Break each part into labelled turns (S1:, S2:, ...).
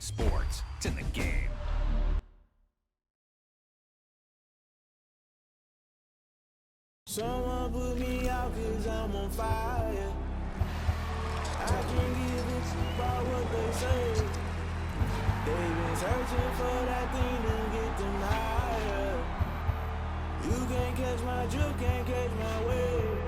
S1: sports. It's in the game.
S2: Someone put me out 'cause I'm on fire. I can't give a fuck about what they say. They've been searching for that thing to get them higher. You can't catch my drift, can't catch my wave.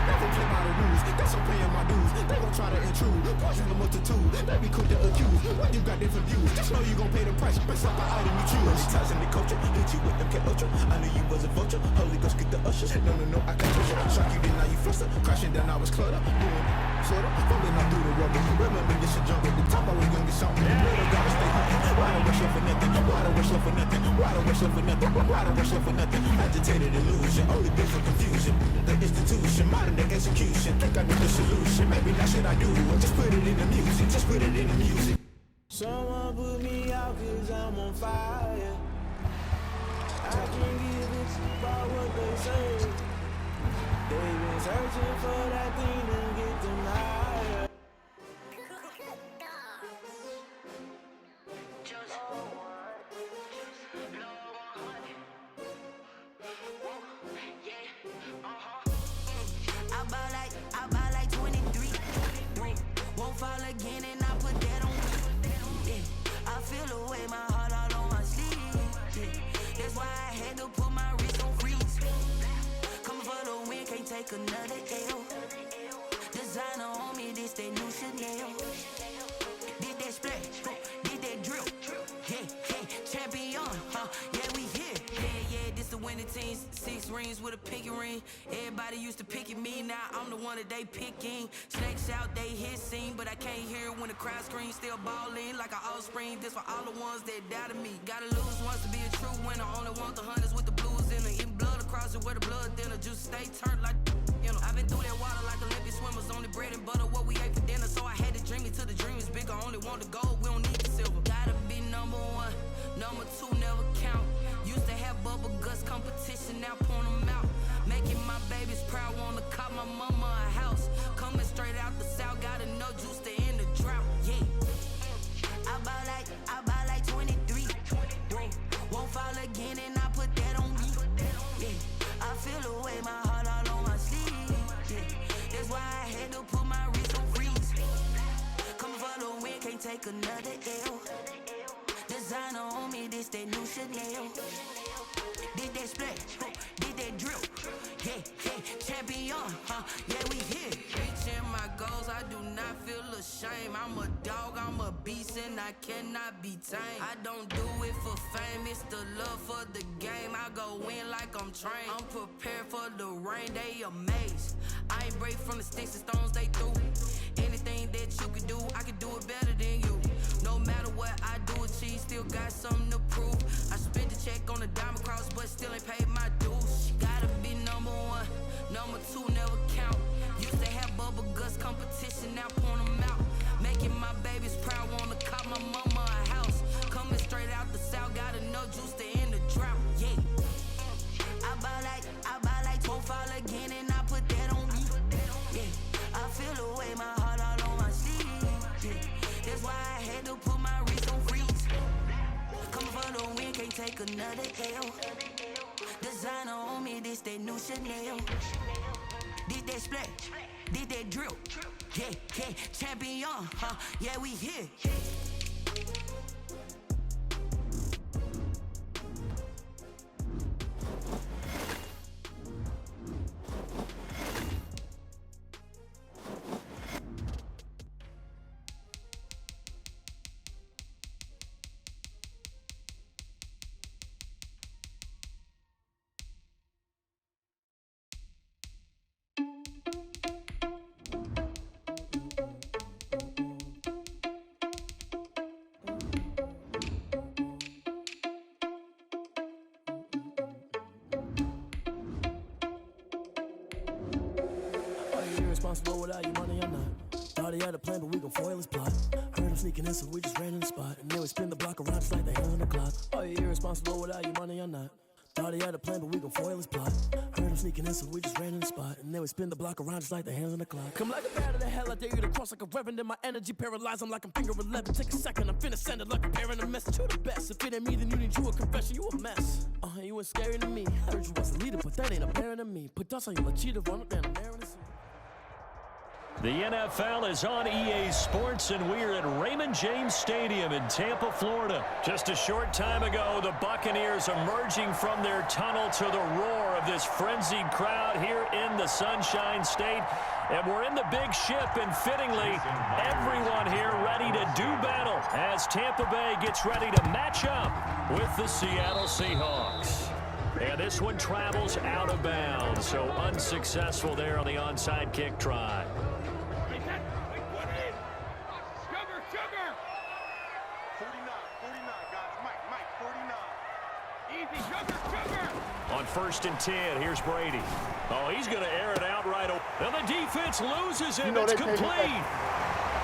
S3: Never play by the rules, that's I'm paying my dues. They gon' try to intrude, poison the multitude. They be quick to accuse, when you got different views. Just know you gon' pay the price, based off the item you choose. Many ties in the culture, hit you with MK Ultra. I knew you was a vulture, Holy Ghost get the ushers. No, I can't touch you. Shock you, then now you fluster. Crashing down, I was clutter. Doing sorta, fumbling all through the rubber. Remember this a jungle, the top I was youngest song. The blood of God stay hungry. Why don't rush up for nothing? Why don't rush up for nothing? Why don't rush up for nothing? Why don't rush up for nothing? Agitated illusion, only been for confusion. The institution, modern day execution. Think I know the solution. Maybe that's what I do. Just put it in the music. Just put it in the music.
S2: Someone put me out 'cause I'm on fire. I can't give a fuck about what they say. They've been searching for that thing to get them higher.
S4: I buy like 23. Won't fall again and I put that on me. Yeah, I feel the way, my heart all on my sleeve. Yeah, that's why I had to put my wrist on freeze. Coming for the win, can't take another L. Designer on me, this that new Chanel. Did that splash, did that drill. Yeah, champion, yeah, we here. Yeah, this the winning team. 6 rings with a pinky ring. Everybody used to picking me, now I'm the one that they picking. Snakes out, they hit scene, but I can't hear it when the crowd screams. Still ballin' like an offspring. This for all the ones that doubted me. Gotta lose once to be a true winner. Only want the hunters with the blues in it. Eating blood across it where the blood thinner. Just stay turned like, you know. I've been through that water like Olympic swimmers. Only bread and butter, what we ate for dinner. So I had to dream it till the dream is bigger. Only want the gold, we don't need the silver. Gotta be number 1, number 2 never count. Used to have bubble guts competition, now point them out. Making my babies proud, wanna cop my mama a house. Coming straight out the south, got enough juice to end the drought. Yeah, I buy like 23. Won't fall again and I put that on me. Yeah, I feel the way, my heart all on my sleeve. Yeah, that's why I had to put my wrist on freeze. Coming for the win, can't take another L. Designer on me, this that new Chanel. Did that splash, did that drill. Yeah, champion, yeah, we here. Reaching my goals, I do not feel ashamed. I'm a dog, I'm a beast, and I cannot be tamed. I don't do it for fame, it's the love for the game. I go in like I'm trained. I'm prepared for the rain, they amazed. I ain't break from the sticks and stones they threw. Anything that you can do, I can do it better than you. No matter what I do, achieve, still got something to prove. I spent the check on the diamond cross, but still ain't paid my dues. Gotta be number 1, number 2 never count. Used to have bubble guts competition, now point them out. Making my babies proud, wanna cop my mama a house. Coming straight out the south, got enough juice to end the drought. Yeah, I buy like 12 fall again and I put that on me. Yeah, I feel the way, my heart all on my sleeve. Yeah, that's why I had to put my wrist on freeze. Coming for the win, can't take another L. Designer on me, this that new Chanel. Did that splash, did that drill. Yeah, champion, yeah, we here.
S5: Responsible without your money or not. Thought he had a plan, but we gon' foil his plot. Heard him sneaking in, so we just ran in the spot. And then we spin the block around just like the hell in the clock. Are you irresponsible without your money or not? Thought he had a plan, but we gon' foil his plot. Heard him sneaking in, so we just ran in the spot. And then we spin the block around just like the hands on the clock. Come like a bat of the hell, I dare you to cross like a reverend. In my energy paralyzed, I'm like I'm finger 11. Take a second, I'm finna send it like a parent a message to the best. If it ain't me, then you need you a confession, you a mess. You ain't scary to me. I heard you was a leader, but that ain't apparent to me. Put dust on you like cheetah, run up down the narrow.
S6: The NFL is on EA Sports, and we're at Raymond James Stadium in Tampa, Florida. Just a short time ago, the Buccaneers emerging from their tunnel to the roar of this frenzied crowd here in the Sunshine State. And we're in the big ship, and fittingly, everyone here ready to do battle as Tampa Bay gets ready to match up with the Seattle Seahawks. And this one travels out of bounds, so unsuccessful there on the onside kick try. On 1st and 10, here's Brady. Oh, he's going to air it out right away. And the defense loses him. It's complete.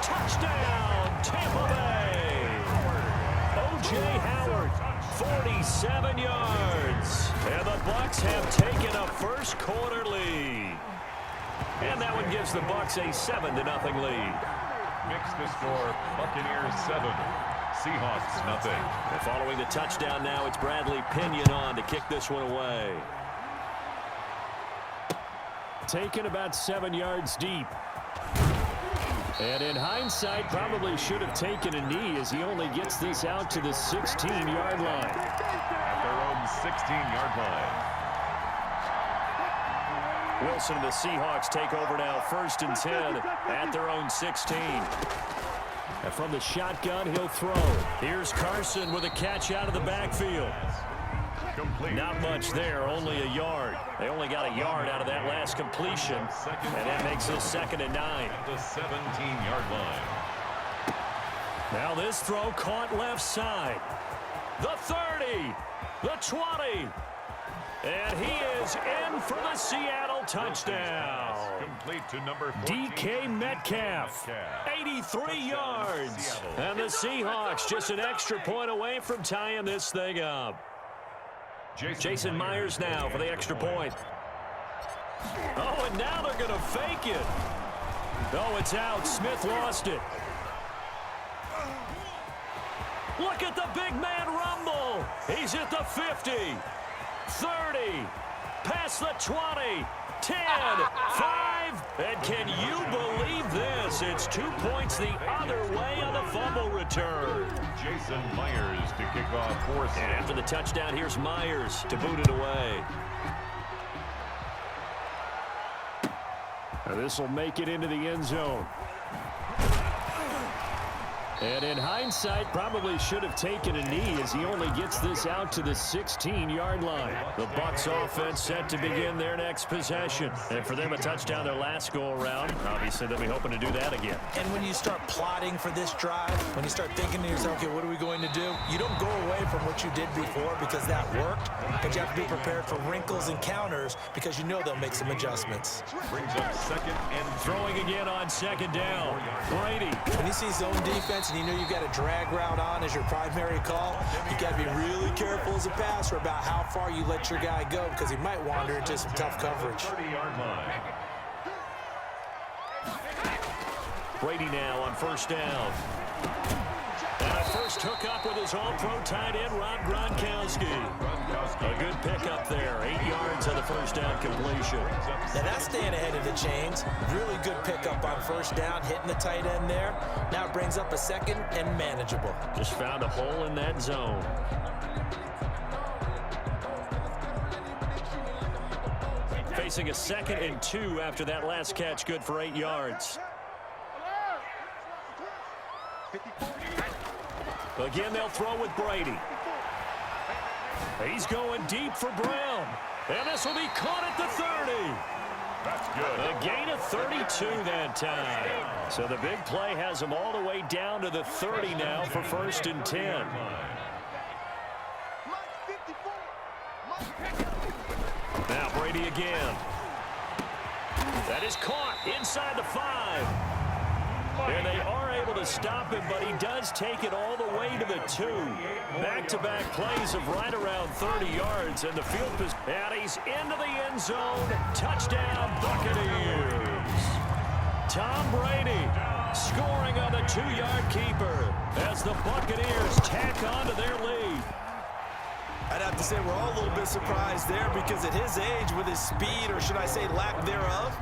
S6: Touchdown, Tampa Bay. O.J. Howard, 47 yards. And the Bucs have taken a first quarter lead. And that one gives the Bucs a 7-0 lead.
S1: Mix the score. Buccaneers 7. Seahawks nothing.
S6: And following the touchdown now, it's Bradley Pinion on to kick this one away. Taken about 7 yards deep. And in hindsight, probably should have taken a knee as he only gets this out to the 16-yard line.
S1: At their own 16-yard line.
S6: Wilson and the Seahawks take over now, 1st and 10 at their own 16. And from the shotgun, he'll throw. Here's Carson with a catch out of the backfield.
S1: Complete.
S6: Not much there, only a yard. They only got a yard out of that last completion, and that makes it 2nd and 9.
S1: At the 17-yard line.
S6: Now this throw caught left side. The 30, the 20, and he is in for the Seattle touchdown.
S1: Complete to number 14.
S6: DK Metcalf, 83 yards. And the Seahawks just an extra point away from tying this thing up. Jason Myers now for the extra point. Oh, and now they're going to fake it. Oh, it's out. Smith lost it. Look at the big man rumble. He's at the 50, 30, past the 20, 10, 5, and can you believe this? It's 2 points the other way on the fumble return.
S1: Jason Myers to kick off 4th.
S6: And after the touchdown, here's Myers to boot it away. Now this will make it into the end zone. And in hindsight, probably should have taken a knee as he only gets this out to the 16-yard line. The Bucs offense set to begin their next possession. And for them, a touchdown their last go-around. Obviously, they'll be hoping to do that again.
S7: And when you start plotting for this drive, when you start thinking to yourself, okay, what are we going to do? You don't go away from what you did before because that worked, but you have to be prepared for wrinkles and counters because you know they'll make some adjustments.
S1: Brings up 2nd and
S6: throwing again on 2nd down. Brady.
S7: When you see zone defense and you know you've got a drag route on as your primary call, you got to be really careful as a passer about how far you let your guy go because he might wander into some tough coverage.
S1: 30-yard line.
S6: Brady now on 1st down. And a first hookup with his all-pro tight end, Rob Gronkowski. A good pickup there. 8 yards on the 1st down completion.
S7: Now that's staying ahead of the chains. Really good pickup on 1st down, hitting the tight end there. Now it brings up a 2nd and manageable.
S6: Just found a hole in that zone. Facing a 2nd and 2 after that last catch, good for 8 yards. Again, they'll throw with Brady. He's going deep for Brown. And this will be caught at the 30.
S1: That's good.
S6: A gain of 32 that time. So the big play has him all the way down to the 30 now for 1st and 10. Now Brady again. That is caught inside the 5. And they are able to stop him, but he does take it all the way to the 2. Back-to-back plays of right around 30 yards, and the field position. And he's into the end zone. Touchdown, Buccaneers. Tom Brady scoring on the 2-yard keeper as the Buccaneers tack on to their lead.
S7: I'd have to say we're all a little bit surprised there because at his age, with his speed, or should I say lack thereof,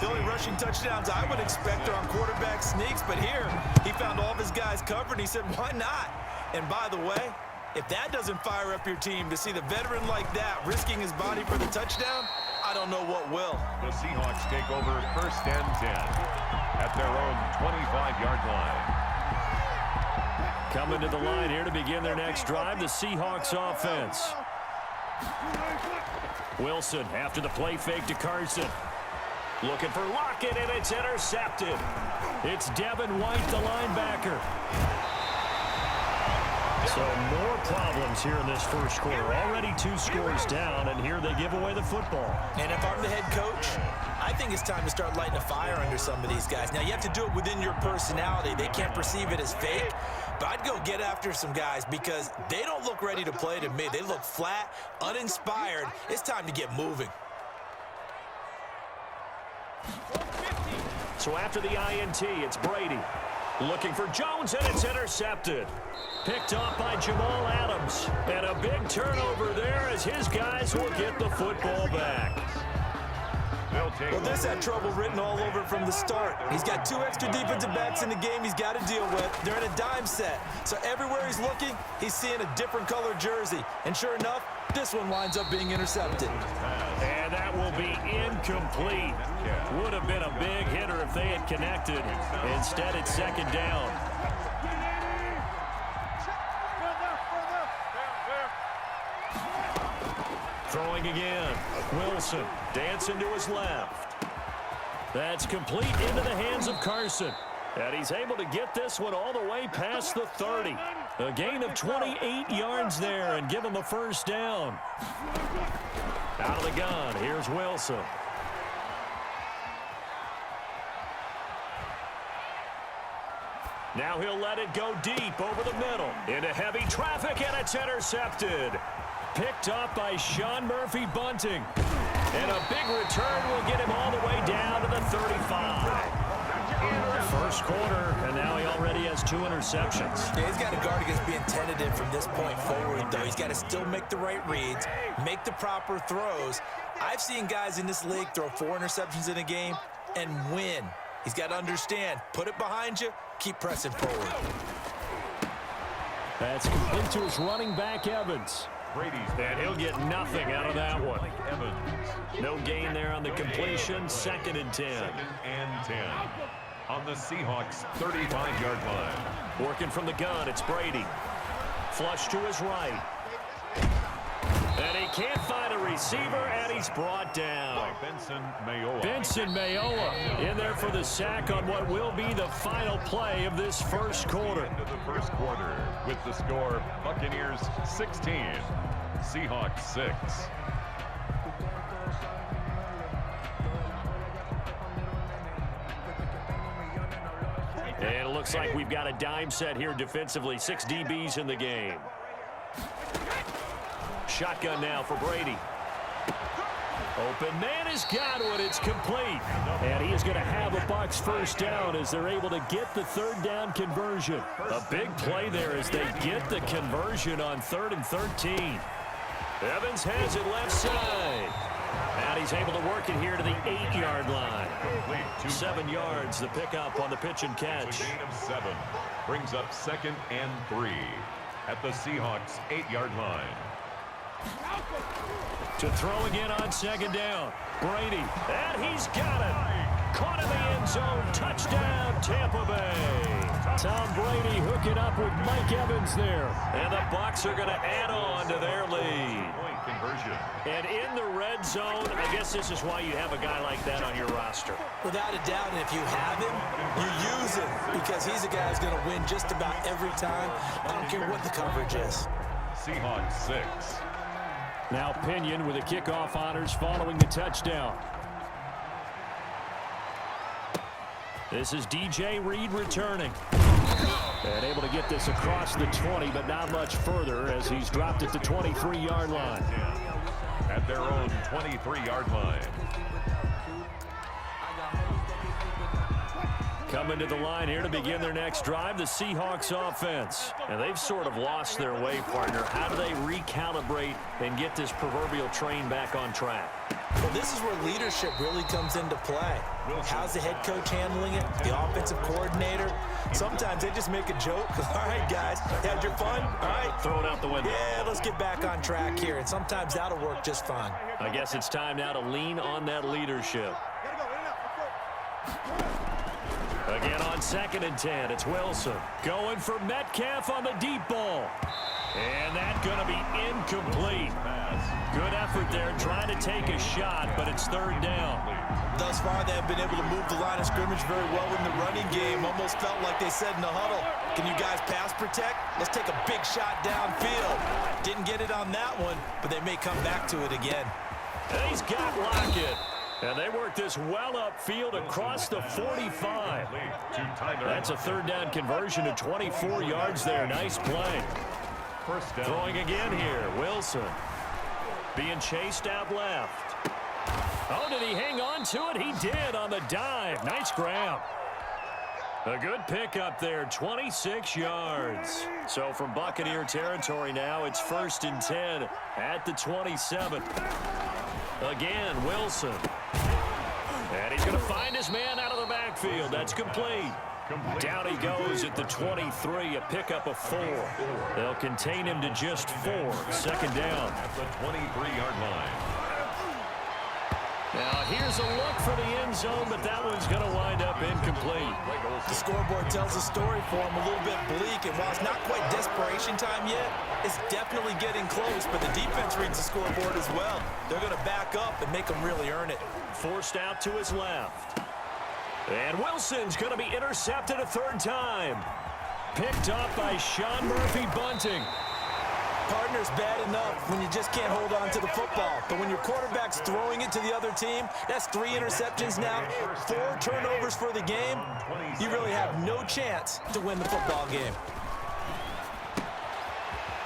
S7: the only rushing touchdowns I would expect are on quarterback sneaks. But here, he found all of his guys covered, and he said, why not? And by the way, if that doesn't fire up your team to see the veteran like that risking his body for the touchdown, I don't know what will.
S1: The Seahawks take over 1st and 10 at their own 25-yard line.
S6: Coming to the line here to begin their next drive, the Seahawks offense. Wilson after the play fake to Carson. Looking for Lockett, and it's intercepted. It's Devin White, the linebacker. So more problems here in this first quarter. Already 2 scores down, and here they give away the football.
S7: And if I'm the head coach, I think it's time to start lighting a fire under some of these guys. Now, you have to do it within your personality. They can't perceive it as fake. But I'd go get after some guys because they don't look ready to play to me. They look flat, uninspired. It's time to get moving.
S6: So after the INT, it's Brady. Looking for Jones, and it's intercepted. Picked off by Jamal Adams. And a big turnover there as his guys will get the football back.
S7: Well, this had trouble written all over it from the start. He's got 2 extra defensive backs in the game he's got to deal with. They're in a dime set. So everywhere he's looking, he's seeing a different color jersey. And sure enough, this one winds up being intercepted.
S6: And that will be incomplete. Would have been a big hitter if they had connected. Instead, it's 2nd down. Throwing again. Wilson dancing to his left. That's complete into the hands of Carson. And he's able to get this one all the way past the 30. A gain of 28 yards there and give him a 1st down. Out of the gun, here's Wilson. Now he'll let it go deep over the middle. Into heavy traffic, and it's intercepted. Picked up by Sean Murphy-Bunting. And a big return will get him all the way down to the 35. First quarter, and now he already has 2 interceptions.
S7: Yeah, he's got to guard against being tentative from this point forward, though. He's got to still make the right reads, make the proper throws. I've seen guys in this league throw 4 interceptions in a game and win. He's got to understand, put it behind you, keep pressing forward.
S6: That's complete to his running back, Evans. And he'll get nothing out of that one. No gain there on the completion. 2nd and 10.
S1: 2nd and 10 on the Seahawks 35-yard line.
S6: Working from the gun, it's Brady. Flush to his right. And he can't find a receiver, and he's brought down.
S1: Benson Mayowa.
S6: Benson Mayowa in there for the sack on what will be the final play of this first quarter.
S1: Into the first quarter with the score Buccaneers 16, Seahawks 6.
S6: And it looks like we've got a dime set here defensively. 6 DBs in the game. Shotgun now for Brady. Open man has got one. It's complete. And he is going to have a Bucs 1st down as they're able to get the 3rd down conversion. A big play there as they get the conversion on 3rd and 13. Evans has it left side. And he's able to work it here to the 8-yard line. 7 yards, the pickup on the pitch and catch.
S1: A gain of 7 brings up 2nd and 3 at the Seahawks 8-yard line.
S6: To throw again on 2nd down. Brady, and he's got it. Caught in the end zone. Touchdown, Tampa Bay. Tom Brady hooking up with Mike Evans there. And the Bucs are going to add on to their lead.
S1: Point conversion.
S6: And in the red zone, I guess this is why you have a guy like that on your roster.
S7: Without a doubt, and if you have him, you use him because he's a guy who's going to win just about every time. I don't care what the coverage is.
S1: Seahawks 6.
S6: Now Pinion with the kickoff honors following the touchdown. This is DJ Reed returning. And able to get this across the 20, but not much further as he's dropped it to 23-yard line.
S1: At their own 23-yard line.
S6: Coming to the line here to begin their next drive, the Seahawks offense. And they've sort of lost their way, partner. How do they recalibrate and get this proverbial train back on track?
S7: Well, this is where leadership really comes into play. How's the head coach handling it? The offensive coordinator? Sometimes they just make a joke. All right, guys, had your fun? All right.
S6: Throw it out the window.
S7: Yeah, let's get back on track here. And sometimes that'll work just fine.
S6: I guess it's time now to lean on that leadership. Again on 2nd and 10, it's Wilson. Going for Metcalf on the deep ball. And that's going to be incomplete. Good effort there trying to take a shot, but it's 3rd down.
S7: Thus far, they have been able to move the line of scrimmage very well in the running game. Almost felt like they said in the huddle, can you guys pass protect? Let's take a big shot downfield. Didn't get it on that one, but they may come back to it again.
S6: And he's got Lockett. And they work this well upfield across the 45. That's a 3rd down conversion to 24 yards there. Nice play. Throwing again here, Wilson. Being chased out left. Oh, did he hang on to it? He did on the dive. Nice grab. A good pickup there, 26 yards. So from Buccaneer territory now, it's 1st and 10 at the 27. Again, Wilson. And he's going to find his man out of the backfield. That's complete. Down he goes at the 23, a pickup of 4. They'll contain him to just 4. 2nd down.
S1: At the 23-yard line.
S6: Now here's a look for the end zone, but that one's going to wind up incomplete.
S7: The scoreboard tells a story for him, a little bit bleak, and while it's not quite desperation time yet, it's definitely getting close, but the defense reads the scoreboard as well. They're going to back up and make them really earn it.
S6: Forced out to his left. And Wilson's going to be intercepted a 3rd time. Picked up by Sean Murphy-Bunting.
S7: Partner's bad enough when you just can't hold on to the football. But when your quarterback's throwing it to the other team, that's 3 interceptions now, 4 turnovers for the game. You really have no chance to win the football game.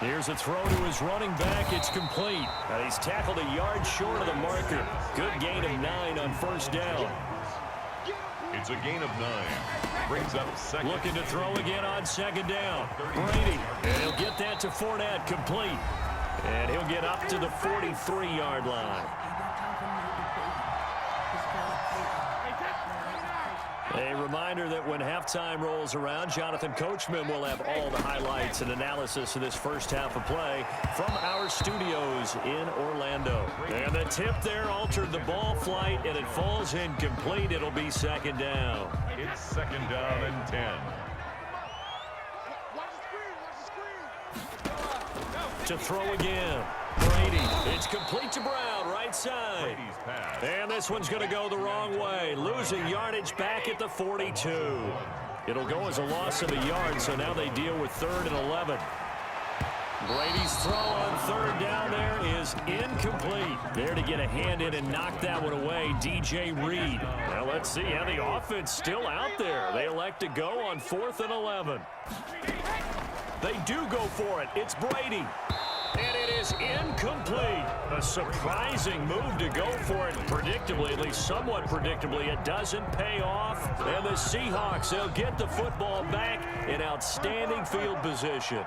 S6: Here's a throw to his running back. It's complete. And he's tackled a yard short of the marker. Good gain of 9 on 1st down.
S1: It's a gain of 9. Brings up 2nd.
S6: Looking to throw again on 2nd down. Brady. And he'll get that to Fournette, complete. And he'll get up to the 43-yard line. A reminder that when halftime rolls around, Jonathan Coachman will have all the highlights and analysis of this first half of play from our studios in Orlando. And the tip there altered the ball flight, and it falls incomplete. It'll be 2nd down.
S1: It's 2nd down and 10.
S6: To throw again. Brady. It's complete to Brown, right side. And this one's going to go the wrong way. Losing yardage back at the 42. It'll go as a loss of a yard, so now they deal with 3rd and 11. Brady's throw on 3rd down there is incomplete. There to get a hand in and knock that one away, DJ Reed. Now let's see how the offense still out there. They elect to go on 4th and 11. They do go for it. It's Brady. And it is incomplete. A surprising move to go for it. Predictably, at least somewhat predictably, it doesn't pay off. And the Seahawks, they'll get the football back in outstanding field position.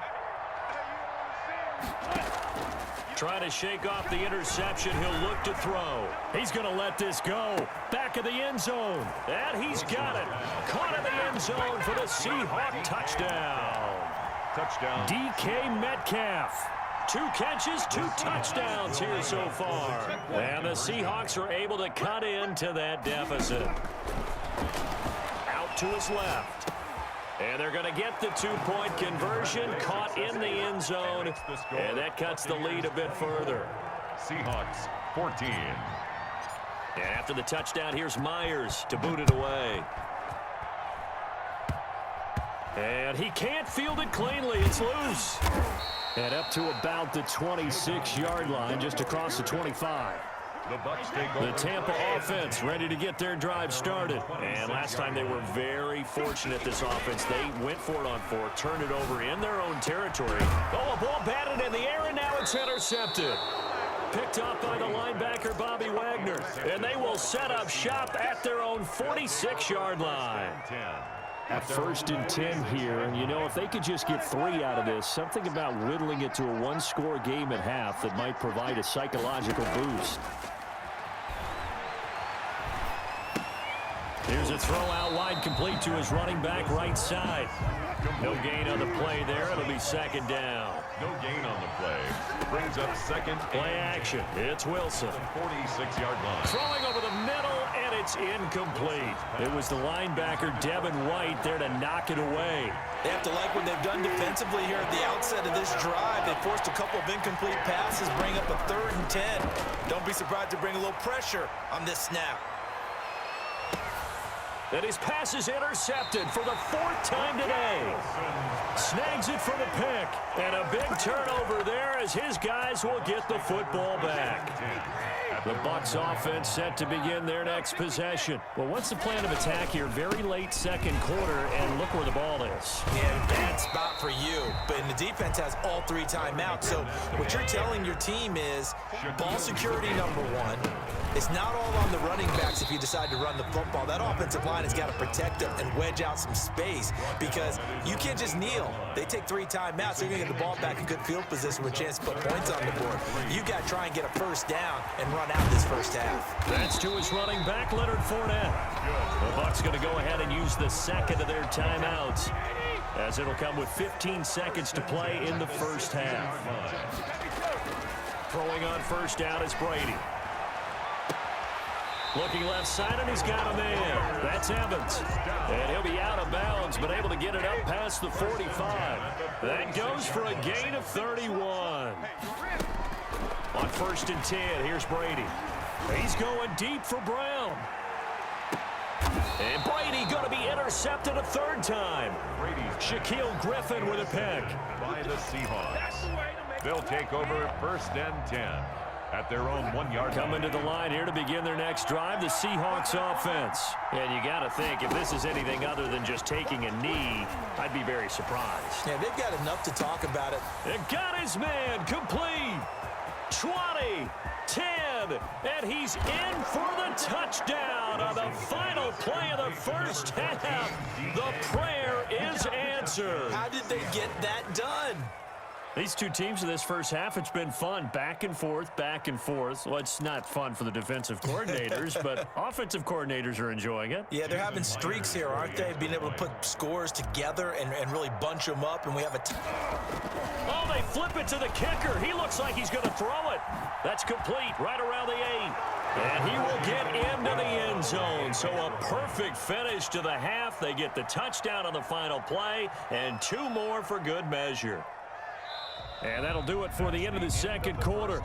S6: Trying to shake off the interception. He'll look to throw. He's going to let this go. Back of the end zone. And he's got it. Caught in the end zone for the Seahawk touchdown.
S1: Touchdown.
S6: DK Metcalf. 2 catches, 2 touchdowns here so far. And the Seahawks are able to cut into that deficit. Out to his left. And they're going to get the 2-point conversion, caught in the end zone. And that cuts the lead a bit further.
S1: Seahawks 14.
S6: And after the touchdown, here's Myers to boot it away. And he can't field it cleanly. It's loose. And up to about the 26-yard line, just across the 25.
S1: The Bucs take over.
S6: The Tampa offense ready to get their drive started. And last time they were very fortunate, this offense. They went for it on fourth, turned it over in their own territory. Oh, a ball batted in the air, and now it's intercepted. Picked up by the linebacker, Bobby Wagner. And they will set up shop at their own 46-yard line. At 1st and 10 here, and you know, if they could just get 3 out of this, something about whittling it to a one-score game at half that might provide a psychological boost. Here's a throw out wide, complete to his running back right side. No gain on the play there. It'll be 2nd down.
S1: No gain on the play. Brings up 2nd.
S6: Play action. It's Wilson.
S1: 46-yard line.
S6: Throwing over the middle, and it's incomplete. It was the linebacker, Devin White, there to knock it away.
S7: They have to like what they've done defensively here at the outset of this drive. They forced a couple of incomplete passes, bring up a 3rd and 10. Don't be surprised to bring a little pressure on this snap.
S6: And his pass is intercepted for the 4th time today. Snags it for the pick. And a big turnover there as his guys will get the football back. The Bucs offense set to begin their next possession. Well, what's the plan of attack here? Very late 2nd quarter, and look where the ball is.
S7: Yeah, bad spot for you. But the defense has all 3 timeouts. So what you're telling your team is ball security number 1. It's not all on the running backs if you decide to run the football. That offensive line has got to protect them and wedge out some space because you can't just kneel. They take 3 timeouts. They're going to get the ball back in good field position with a chance to put points on the board. You got to try and get a 1st down and run out this 1st half.
S6: That's to his running back, Leonard Fournette. The Bucs going to go ahead and use the 2nd of their timeouts as it'll come with 15 seconds to play in the 1st half. Throwing on 1st down is Brady. Looking left side, and he's got a man. That's Evans. And he'll be out of bounds, but able to get it up past the 45. That goes for a gain of 31. On 1st and 10, here's Brady. He's going deep for Brown. And Brady going to be intercepted a 3rd time. Shaquille Griffin with a pick.
S1: By the Seahawks. They'll take over 1st and 10. At their own 1-yard line.
S6: Coming to the line here to begin their next drive, the Seahawks offense. And you got to think, if this is anything other than just taking a knee, I'd be very surprised.
S7: Yeah, they've got enough to talk about it.
S6: It got his man complete. 20, 10, and he's in for the touchdown on the final play of the 1st half. The prayer is answered.
S7: How did they get that done?
S6: These 2 teams in this 1st half, it's been fun. Back and forth, back and forth. Well, it's not fun for the defensive coordinators, but offensive coordinators are enjoying it.
S7: Yeah, they're having streaks here, aren't they? Being able to put scores together and really bunch them up, and we have a...
S6: Oh, they flip it to the kicker. He looks like he's going to throw it. That's complete, right around the 8. And he will get into the end zone. So a perfect finish to the half. They get the touchdown on the final play, and 2 more for good measure. And that'll do it for the end of the 2nd quarter.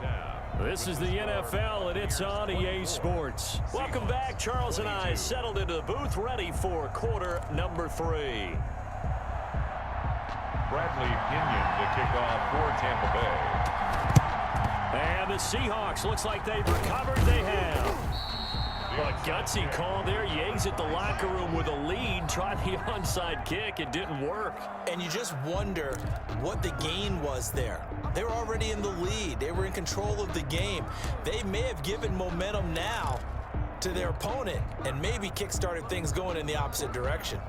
S6: This is the NFL, and it's on EA Sports. Welcome back. Charles and I settled into the booth, ready for quarter number 3.
S1: Bradley Pinion to kick off for Tampa Bay.
S6: And the Seahawks, looks like they've recovered. They have. A gutsy call there. Yates at the locker room with a lead. Tried the onside kick. It didn't work.
S7: And you just wonder what the gain was there. They were already in the lead. They were in control of the game. They may have given momentum now to their opponent and maybe kick-started things going in the opposite direction.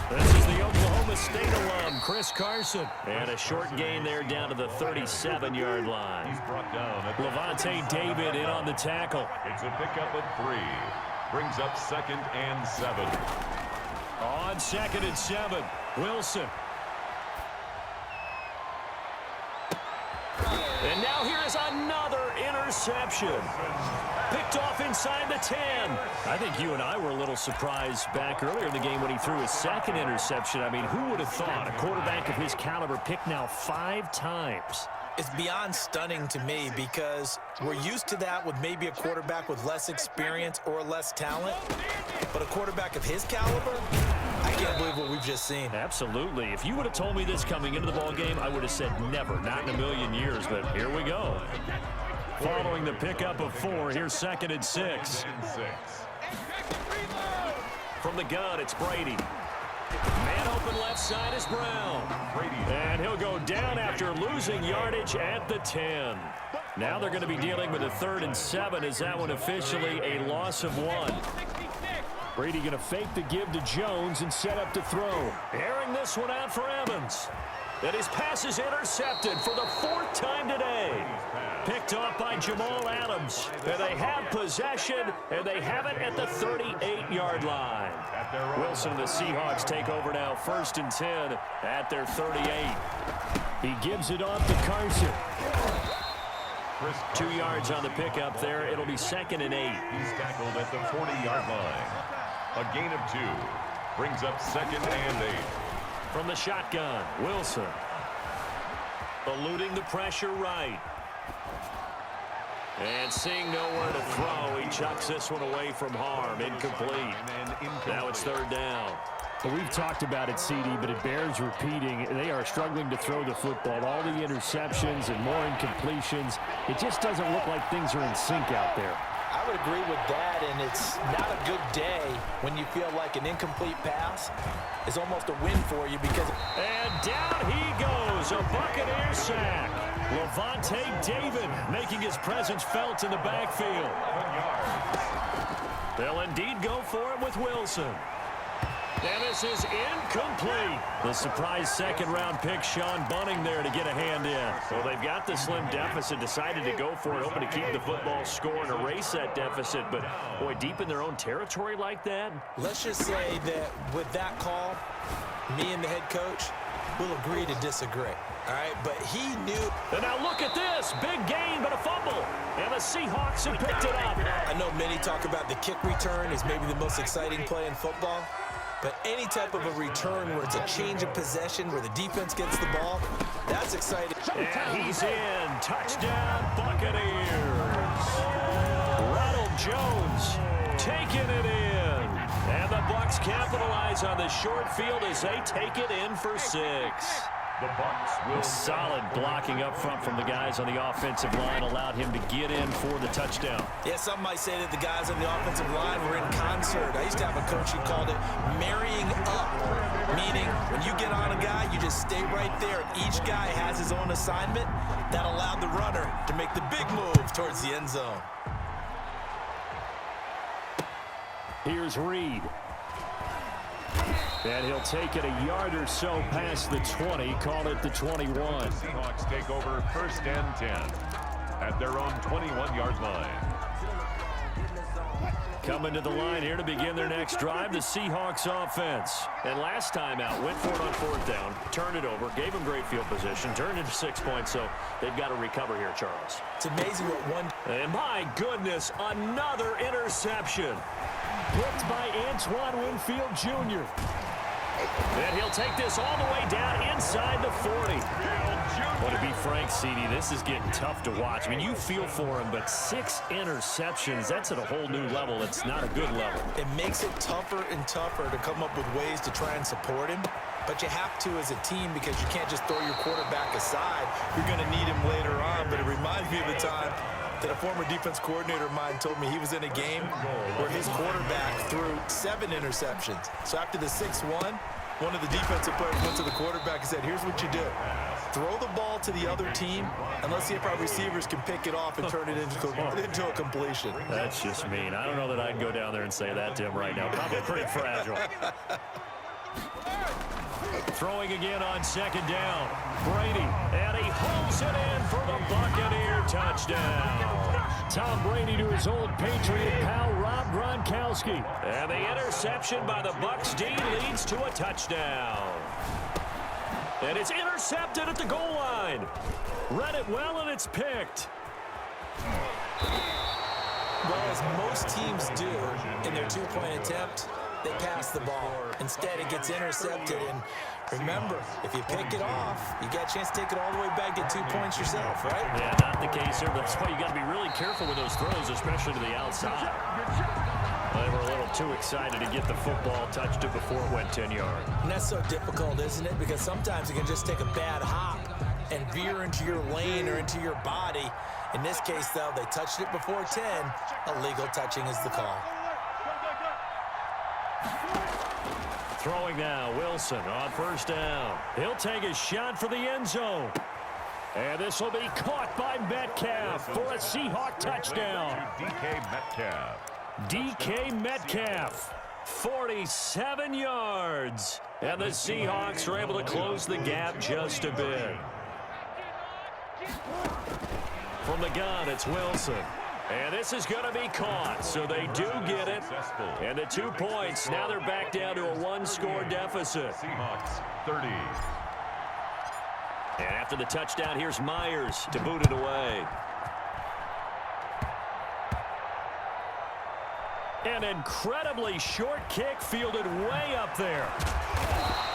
S6: This is the Oklahoma State alum, Chris Carson. And a short gain there down to the 37-yard line.
S1: He's brought down at
S6: Levante David in on the tackle.
S1: It's a pickup of 3. Brings up 2nd and 7.
S6: On 2nd and 7, Wilson. And now here is another interception. Picked off inside the 10. I think you and I were a little surprised back earlier in the game when he threw his 2nd interception. I mean, who would have thought a quarterback of his caliber picked now 5 times?
S7: It's beyond stunning to me because we're used to that with maybe a quarterback with less experience or less talent. But a quarterback of his caliber, I can't believe what we've just seen.
S6: Absolutely. If you would have told me this coming into the ball game, I would have said never, not in a million years, but here we go. Following the pickup of 4, here's 2nd and 6. From the gun, it's Brady. Man open left side is Brown. And he'll go down after losing yardage at the 10. Now they're going to be dealing with a 3rd and 7. Is that one officially a loss of 1? Brady going to fake the give to Jones and set up to throw. Airing this one out for Evans. And his pass is intercepted for the 4th time today. Picked off by Jamal Adams. And they have possession, and they have it at the 38-yard line. Wilson and the Seahawks take over now, 1st and 10 at their 38. He gives it off to Carson. 2 yards on the pickup there. It'll be 2nd and 8.
S1: He's tackled at the 40-yard line. A gain of 2. Brings up 2nd and 8.
S6: From the shotgun, Wilson. Eluding the pressure right. And seeing nowhere to throw, he chucks this one away from harm. Incomplete. Now it's 3rd down.
S5: Well, we've talked about it, CD, but it bears repeating. They are struggling to throw the football. All the interceptions and more incompletions. It just doesn't look like things are in sync out there.
S7: I would agree with that, and it's not a good day when you feel like an incomplete pass is almost a win for you because...
S6: And down he goes, a Buccaneer sack. Levante David making his presence felt in the backfield. They'll indeed go for it with Wilson. And this is incomplete. The surprise 2nd-round pick, Sean Bunning, there to get a hand in. Well, they've got the slim deficit, decided to go for it, hoping to keep the football score and erase that deficit. But, boy, deep in their own territory like that.
S7: Let's just say that with that call, me and the head coach will agree to disagree. All right, but he knew.
S6: And now look at this. Big gain, but a fumble. And the Seahawks have picked it up.
S7: I know many talk about the kick return as maybe the most exciting play in football. But any type of a return where it's a change of possession, where the defense gets the ball, that's exciting.
S6: And he's in. Touchdown, Buccaneers. Ronald Jones taking it in. And the Bucs capitalize on the short field as they take it in for 6.
S1: The Bucs will...
S6: Solid blocking up front from the guys on the offensive line allowed him to get in for the touchdown.
S7: Yeah, some might say that the guys on the offensive line were in concert. I used to have a coach who called it marrying up, meaning when you get on a guy, you just stay right there. Each guy has his own assignment. That allowed the runner to make the big move towards the end zone.
S6: Here's Reed. And he'll take it a yard or so past the 20, call it the 21.
S1: The Seahawks take over 1st and 10 at their own 21-yard line.
S6: Coming to the line here to begin their next drive, the Seahawks offense. And last time out, went for it on 4th down, turned it over, gave them great field position, turned into 6 points, so they've got to recover here, Charles.
S7: It's amazing what one...
S6: And my goodness, another interception. Picked by Antoine Winfield Jr. And he'll take this all the way down inside the 40. Well, to be frank, CD, this is getting tough to watch. I mean, you feel for him, but 6 interceptions, that's at a whole new level. It's not a good level.
S7: It makes it tougher and tougher to come up with ways to try and support him. But you have to as a team because you can't just throw your quarterback aside. You're going to need him later on. But it reminds me of the time that a former defense coordinator of mine told me he was in a game where his quarterback threw 7 interceptions. So after the 6-1, one of the defensive players went to the quarterback and said, here's what you do. Throw the ball to the other team, and let's see if our receivers can pick it off and turn it into a completion.
S6: That's just mean. I don't know that I'd go down there and say that to him right now. Probably pretty fragile. Throwing again on 2nd down. Brady, and he holds it in for the Buccaneer touchdown. Tom Brady to his old Patriot pal, Rob Gronkowski. And the interception by the Bucs D leads to a touchdown. And it's intercepted at the goal line. Read it well, and it's picked.
S7: Well, as most teams do in their 2-point attempt, they pass the ball. Instead, it gets intercepted. And remember, if you pick it off, you got a chance to take it all the way back, get 2 points yourself, right?
S6: Yeah, not the case here, but that's why you got to be really careful with those throws, especially to the outside. They were a little too excited to get the football, touched it before it went 10 yards.
S7: And that's so difficult, isn't it? Because sometimes you can just take a bad hop and veer into your lane or into your body. In this case, though, they touched it before 10. Illegal touching is the call.
S6: Throwing now, Wilson on first down. He'll take a shot for the end zone. And this will be caught by Metcalf for a Seahawk touchdown.
S1: DK Metcalf.
S6: DK Metcalf, 47 yards. And the Seahawks are able to close the gap just a bit. From the gun, it's Wilson. And this is going to be caught, so they do get it. And the 2 points, now they're back down to a one-score deficit.
S1: Seahawks 30.
S6: And after the touchdown, here's Myers to boot it away. An incredibly short kick fielded way up there.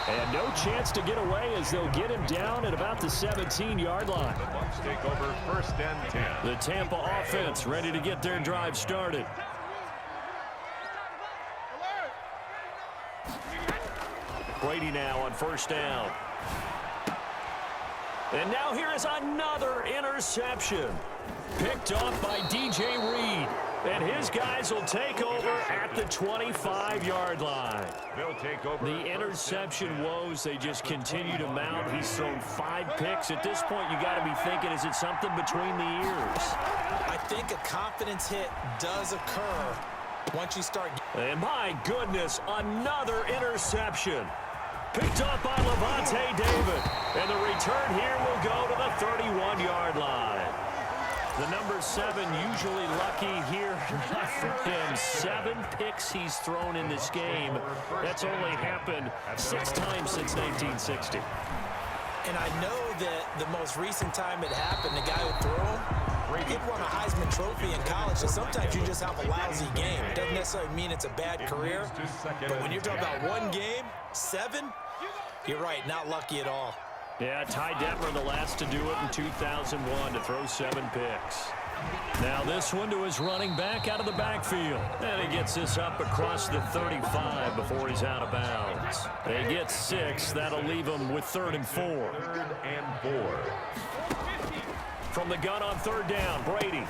S6: And no chance to get away as they'll get him down at about the 17-yard line.
S1: The Bucs take over first and 10.
S6: The Tampa offense ready to get their drive started. Brady now on first down. And now here is another interception. Picked off by DJ Reed. And his guys will take over at the 25-yard line.
S1: They'll take over.
S6: The interception woes, they just continue to mount. He's thrown 5 picks. At this point, you got to be thinking, is it something between the ears?
S7: I think a confidence hit does occur once you start.
S6: And my goodness, another interception. Picked up by Levante David. And the return here will go to the 31-yard line. The number 7 usually lucky here. Not for him. 7 picks he's thrown in this game. That's only happened 6 times since 1960.
S7: And I know that the most recent time it happened, the guy who threw him, he won a Heisman Trophy in college. So sometimes you just have a lousy game. It doesn't necessarily mean it's a bad career. But when you're talking about one game, 7, you're right, not lucky at all.
S6: Yeah, Ty Detmer, the last to do it in 2001, to throw 7 picks. Now this one to his running back out of the backfield. And he gets this up across the 35 before he's out of bounds. They get 6. That'll leave him with 3rd and 4.
S1: 3rd and 4.
S6: From the gun on 3rd down, Brady.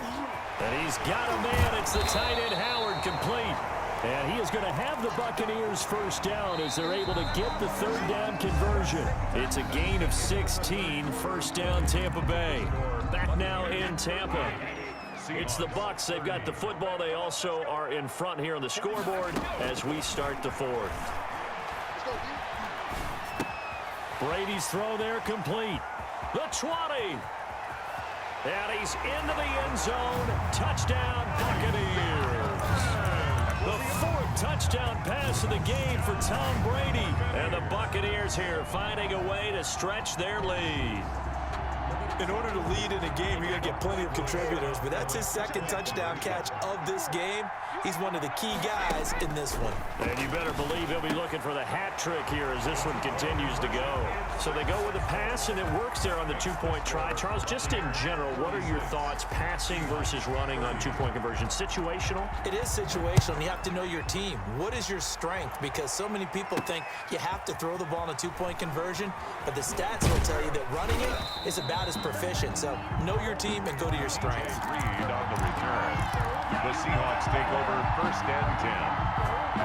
S6: And he's got a man. It's the tight end Howard, complete. And he is going to have the Buccaneers first down as they're able to get the 3rd down conversion. It's a gain of 16, first down Tampa Bay. Back now in Tampa. It's the Bucs. They've got the football. They also are in front here on the scoreboard as we start the 4th. Brady's throw there complete. The 20. And he's into the end zone. Touchdown Buccaneers. The 4th touchdown pass of the game for Tom Brady. And the Buccaneers here finding a way to stretch their lead.
S7: In order to lead in a game, you got to get plenty of contributors. But that's his 2nd touchdown catch of this game. He's one of the key guys in this one.
S6: And you better believe he'll be looking for the hat trick here as this one continues to go. So they go with a pass, and it works there on the 2-point try. Charles, just in general, what are your thoughts passing versus running on 2-point conversion? Situational?
S7: It is situational, and you have to know your team. What is your strength? Because so many people think you have to throw the ball in a 2-point conversion, but the stats will tell you that running it is about as proficient. So know your team and go to your strength.
S1: Reed on the return. The Seahawks take over first and 10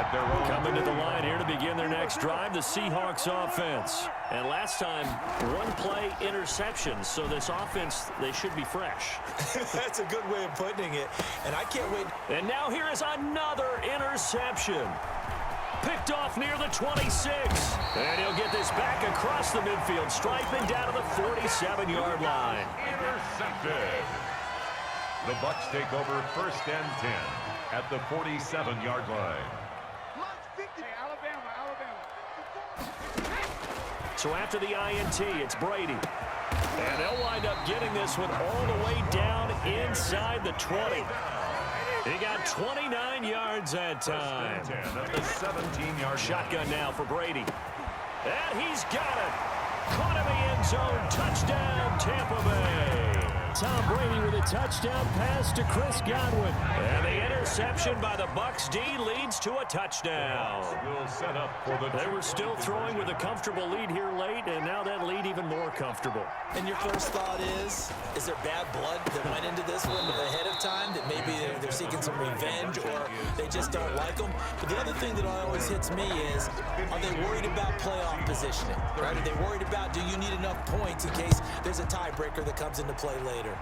S1: at their own.
S6: Coming to the line here to begin their next drive, the Seahawks offense. And last time, 1-play interception. So this offense, they should be fresh.
S7: That's a good way of putting it. And I can't wait.
S6: And now here is another interception. Picked off near the 26. And he'll get this back across the midfield stripe and down to the 47-yard line.
S1: Intercepted. The Bucs take over first and 10 at the 47-yard line.
S6: So after the INT, it's Brady. And they'll wind up getting this one all the way down inside the 20. He got 29 yards that time.
S1: First and 10 at the 17-yard
S6: shotgun now for Brady. And he's got it. Caught in the end zone. Touchdown, Tampa Bay. Tom Brady with a touchdown pass to Chris Godwin. And the interception by the Bucs D leads to a touchdown.
S1: Will set up for the
S6: They were still throwing with a comfortable lead here late, and now that lead even more comfortable.
S7: And your first thought is there bad blood that went into this one ahead of time, that maybe they're seeking some revenge or they just don't like them? But the other thing that always hits me is, are they worried about playoff positioning? Right? Are they worried about, do you need enough points in case there's a tiebreaker that comes into play later?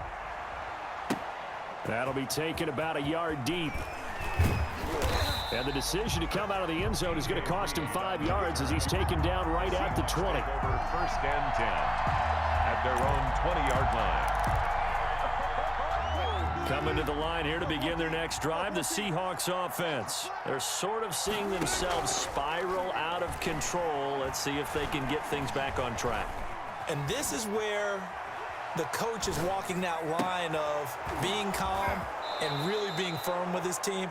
S6: That'll be taken about a yard deep. And the decision to come out of the end zone is going to cost him 5 yards as he's taken down right at the 20.
S1: over first and 10 at their own 20-yard line.
S6: Coming to the line here to begin their next drive, the Seahawks offense. They're sort of seeing themselves spiral out of control. Let's see if they can get things back on track.
S7: And this is where the coach is walking that line of being calm and really being firm with his team.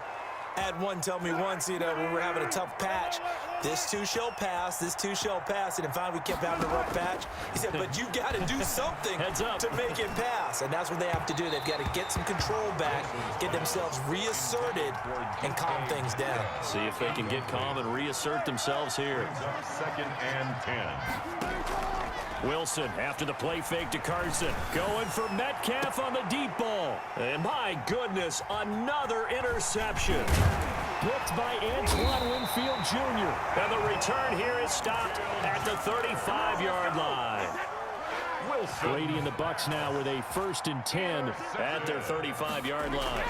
S7: I had one tell me once, when we were having a tough patch, this too shall pass, this too shall pass. And finally we kept having a rough patch. He said, but you got to do something to make it pass. And that's what they have to do. They've got to get some control back, get themselves reasserted, and calm things down.
S6: See if they can get calm and reassert themselves here.
S1: Second and 10.
S6: Wilson after the play fake to Carson. Going for Metcalf on the deep ball. And my goodness, another interception. Picked by Antoine Winfield Jr. And the return here is stopped at the 35-yard line. Brady and the Bucs now with a 1st and 10 at their 35-yard line.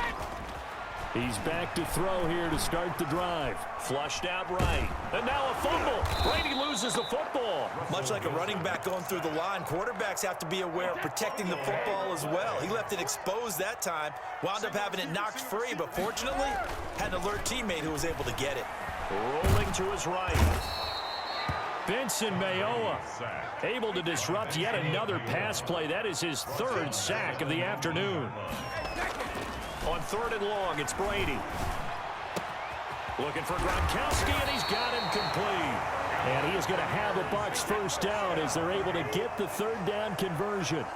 S6: He's back to throw here to start the drive. Flushed out right. And now a fumble. Brady loses the football.
S7: Much like a running back going through the line, quarterbacks have to be aware of protecting the football as well. He left it exposed that time, wound up having it knocked free, but fortunately had an alert teammate who was able to get it.
S6: Rolling to his right. Benson Mayowa able to disrupt yet another pass play. That is his 3rd sack of the afternoon. On 3rd and long, it's Brady. Looking for Gronkowski, and he's got him complete. And he is going to have a Bucs first down as they're able to get the 3rd down conversion.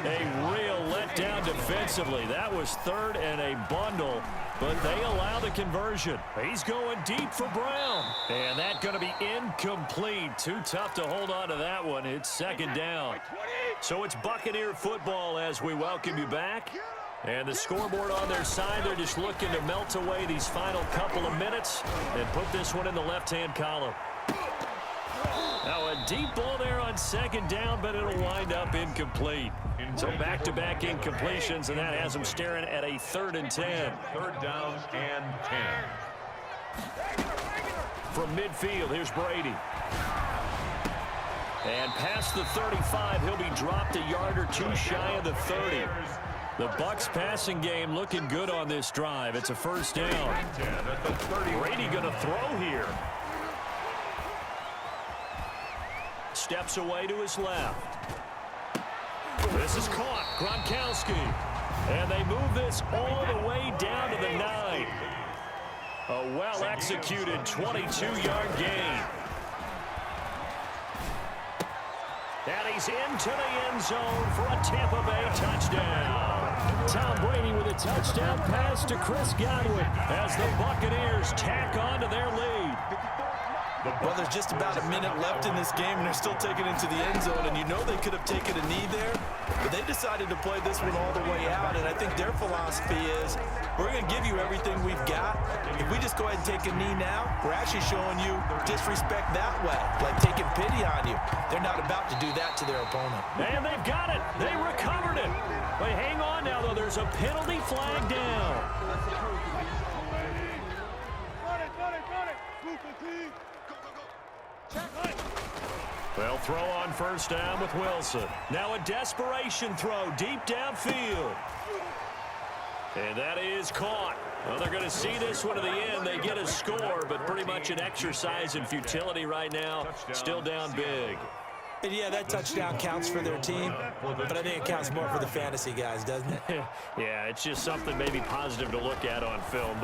S6: A real letdown defensively. That was 3rd and a bundle, but they allow the conversion. He's going deep for Brown. And that's going to be incomplete. Too tough to hold on to that one. It's 2nd down. So it's Buccaneer football as we welcome you back. And the scoreboard on their side, they're just looking to melt away these final couple of minutes and put this one in the left-hand column. Now a deep ball there on 2nd down, but it'll wind up incomplete. So back-to-back incompletions, and that has them staring at a 3rd and 10.
S1: 3rd down and 10.
S6: From midfield, here's Brady. And past the 35, he'll be dropped a yard or two shy of the 30. The Bucs passing game looking good on this drive. It's a 1st down. Brady going to throw here. Steps away to his left. This is caught. Gronkowski. And they move this all the way down to the 9. A well-executed 22-yard gain. And he's into the end zone for a Tampa Bay touchdown. Tom Brady with a touchdown pass to Chris Godwin as the Buccaneers tack on to their lead.
S7: Well, there's just about a minute left in this game, and they're still taking it to the end zone. And you know they could have taken a knee there, but they decided to play this one all the way out. And I think their philosophy is, we're going to give you everything we've got. If we just go ahead and take a knee now, we're actually showing you disrespect that way, like taking pity on you. They're not about to do that to their opponent.
S6: And they've got it. They recovered it. But hang on now, though. There's a penalty flag down. They'll throw on 1st down with Wilson. Now a desperation throw deep downfield. And that is caught. Well, they're going to see this one to the end. They get a score, but pretty much an exercise in futility right now. Still down big.
S7: And yeah, that touchdown counts for their team, but I think it counts more for the fantasy guys, doesn't it?
S6: Yeah, it's just something maybe positive to look at on film.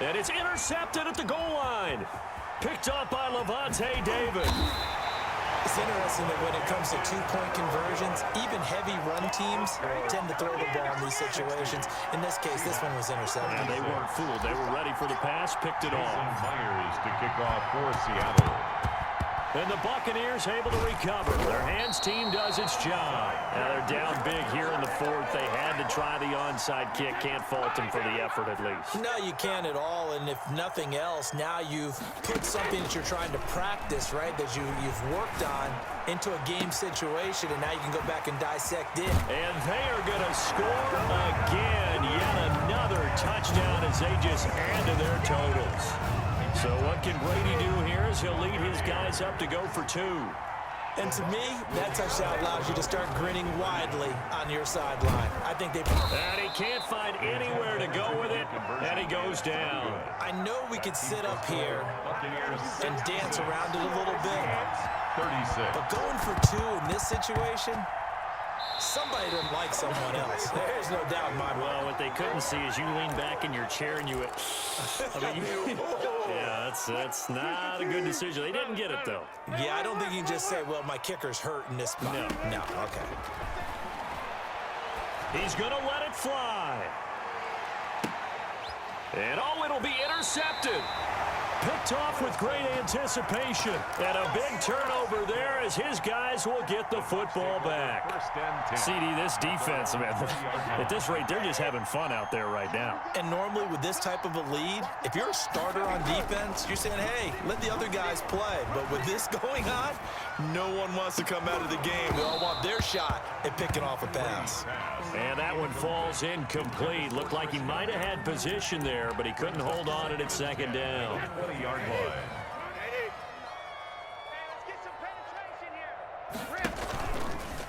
S6: And it's intercepted at the goal line. Picked up by Levante David.
S7: It's interesting that when it comes to two-point conversions, even heavy run teams tend to throw the ball in these situations. In this case, this one was intercepted.
S6: And they weren't fooled. They were ready for the pass, picked it off.
S1: Myers to kick off for Seattle.
S6: And the Buccaneers able to recover. Their hands team does its job. Now they're down big here in the fourth. They had to try the onside kick. Can't fault them for the effort at least.
S7: No, you can't at all. And if nothing else, now you've put something that you're trying to practice, right, that you've worked on into a game situation, and now you can go back and dissect it.
S6: And they are going to score again. Yet another touchdown as they just add to their totals. So what can Brady do here is he'll lead his guys up to go for 2.
S7: And to me, that touchdown allows you to start grinning widely on your sideline. I think they...
S6: And he can't find anywhere to go with it, and he goes down.
S7: I know we could sit up here and dance around it a little bit.
S1: 36.
S7: But going for 2 in this situation, somebody doesn't like someone else. There's no doubt in my mind.
S6: Well, what they couldn't see is you lean back in your chair and you went... yeah, that's not a good decision. They didn't get it, though.
S7: Yeah, I don't think you can just say, well, my kicker's hurt in this spot. No, okay.
S6: He's going to let it fly. And, it'll be intercepted. Picked off with great anticipation. And a big turnover there as his guys will get the football back. CD, this defense, man, at this rate, they're just having fun out there right now.
S7: And normally with this type of a lead, if you're a starter on defense, you're saying, hey, let the other guys play. But with this going on, no one wants to come out of the game. They all want their shot at picking off a pass.
S6: And that one falls incomplete. Looked like he might have had position there, but he couldn't hold on at second down.
S1: 20-yard line.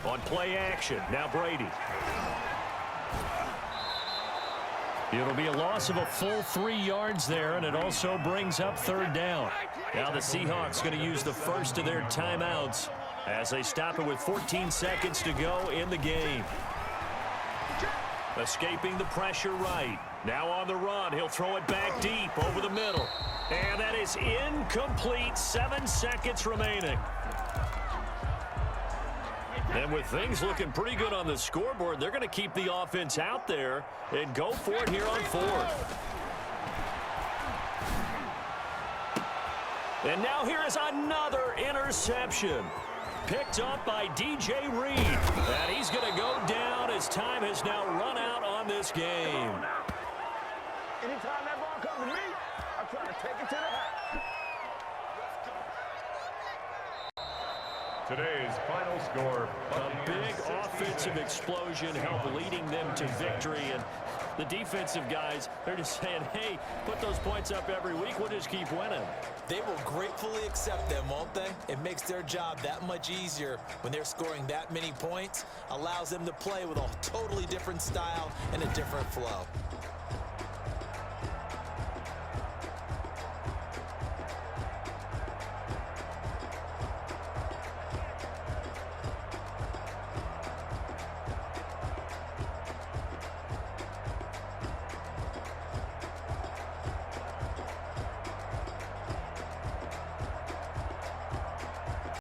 S6: On play action, now Brady. It'll be a loss of a full 3 yards there, and it also brings up third down. Now the Seahawks going to use the first of their timeouts as they stop it with 14 seconds to go in the game. Escaping the pressure right. Now on the run, he'll throw it back deep over the middle. And that is incomplete, 7 seconds remaining. And with things looking pretty good on the scoreboard, they're going to keep the offense out there and go for it here on 4th. And now here is another interception. Picked up by DJ Reed. And he's going to go down as time has now run out on this game.
S3: Anytime that ball comes to me, I'm trying to take it to the house.
S1: Today's final score.
S6: A big offensive explosion helped leading them to victory. And the defensive guys, they're just saying, hey, put those points up every week. We'll just keep winning.
S7: They will gratefully accept them, won't they? It makes their job that much easier when they're scoring that many points. Allows them to play with a totally different style and a different flow.